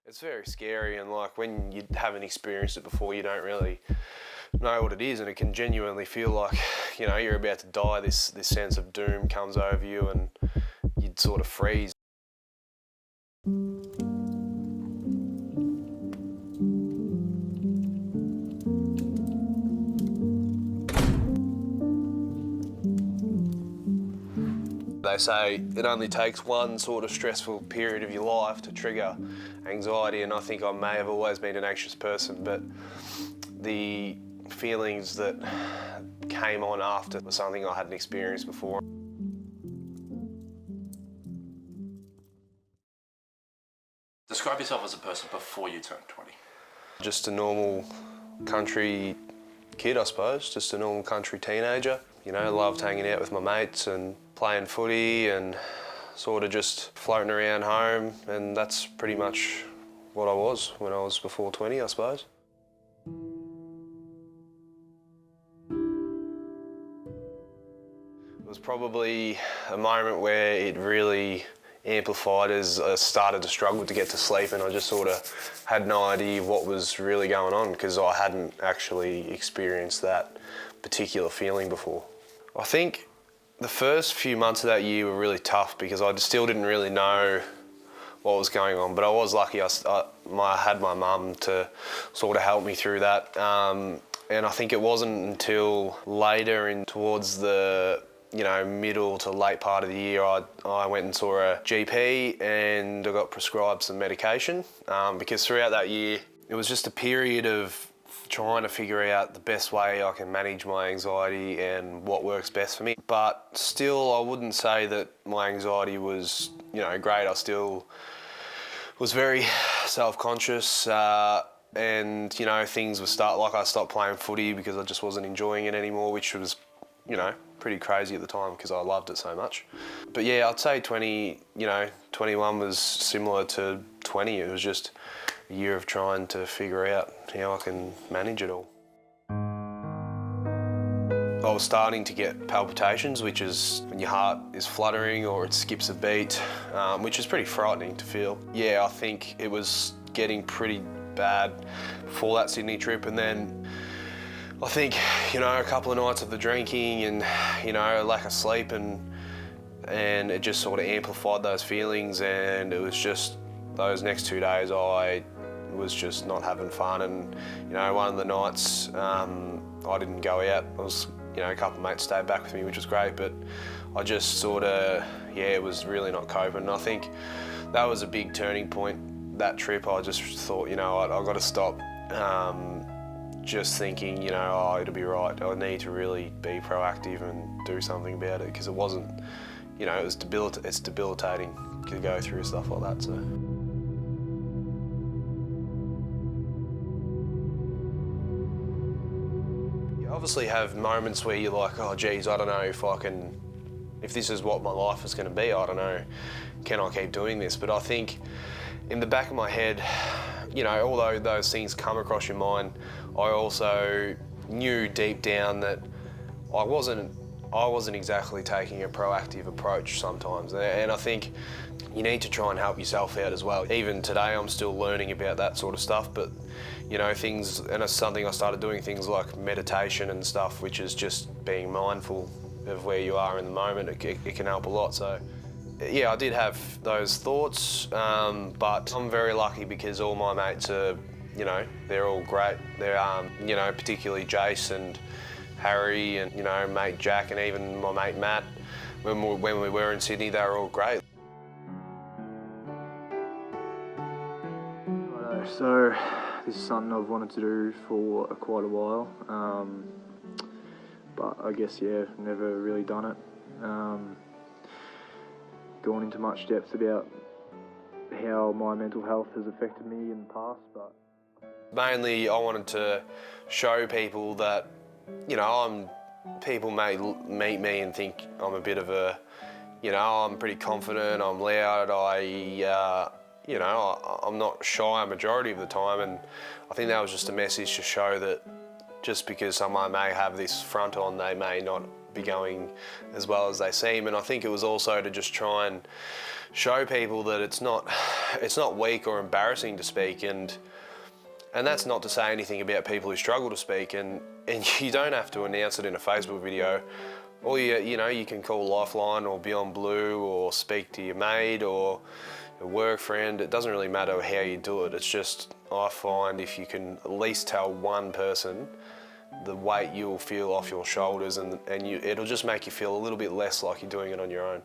It's very scary, and like when you haven't experienced it before, you don't really know what it is, and it can genuinely feel like, you know, you're about to die. This sense of doom comes over you, and you'd sort of freeze. They say it only takes one sort of stressful period of your life to trigger anxiety, and I think I may have always been an anxious person, but the feelings that came on after was something I hadn't experienced before. Describe yourself as a person before you turned 20. Just a normal country kid, I suppose, just a normal country teenager. You know, loved hanging out with my mates and playing footy and sort of just floating around home, and that's pretty much what I was when I was before 20, I suppose. It was probably a moment where it really amplified as I started to struggle to get to sleep, and I just sort of had no idea what was really going on because I hadn't actually experienced that particular feeling before. I think the first few months of that year were really tough because I still didn't really know what was going on, but I was lucky I had my mum to sort of help me through that. And I think it wasn't until later towards the middle to late part of the year, I went and saw a GP and I got prescribed some medication because throughout that year, it was just a period of trying to figure out the best way I can manage my anxiety and what works best for me. But still, I wouldn't say that my anxiety was, great. I still was very self-conscious and, things would I stopped playing footy because I just wasn't enjoying it anymore, which was, pretty crazy at the time because I loved it so much. But yeah, I'd say 21 was similar to 20. It was just a year of trying to figure out how I can manage it all. I was starting to get palpitations, which is when your heart is fluttering or it skips a beat, which is pretty frightening to feel. Yeah, I think it was getting pretty bad before that Sydney trip, and then I think, a couple of nights of the drinking and, lack of sleep and it just sort of amplified those feelings, and it was just those next 2 days I was just not having fun, and, one of the nights I didn't go out. A couple of mates stayed back with me, which was great, but I just sort of, it was really not coping. And I think that was a big turning point, that trip. I just thought, I've got to stop just thinking, it'll be right. I need to really be proactive and do something about it, because it wasn't, it's debilitating to go through stuff like that. So. You obviously have moments where you're like, oh geez, I don't know if this is what my life is going to be, I don't know, can I keep doing this? But I think in the back of my head, although those things come across your mind, I also knew deep down that I wasn't exactly taking a proactive approach sometimes. And I think you need to try and help yourself out as well. Even today, I'm still learning about that sort of stuff, but things, and it's something I started doing, things like meditation and stuff, which is just being mindful of where you are in the moment. It can help a lot. So yeah, I did have those thoughts, but I'm very lucky because all my mates are, they're all great. They're, particularly Jace and Harry and, mate Jack, and even my mate Matt. When we were in Sydney, they were all great. So this is something I've wanted to do for quite a while, but I guess, never really done it. Gone into much depth about how my mental health has affected me in the past, but mainly I wanted to show people that, people may meet me and think I'm a bit of a, I'm pretty confident, I'm loud, I'm not shy a majority of the time, and I think that was just a message to show that just because someone may have this front on, they may not be going as well as they seem. And I think it was also to just try and show people that it's not weak or embarrassing to speak, and that's not to say anything about people who struggle to speak, and you don't have to announce it in a Facebook video. Or you can call Lifeline or Beyond Blue or speak to your mate or a work friend. It doesn't really matter how you do it. It's just, I find if you can at least tell one person, the weight you'll feel off your shoulders, and it'll just make you feel a little bit less like you're doing it on your own.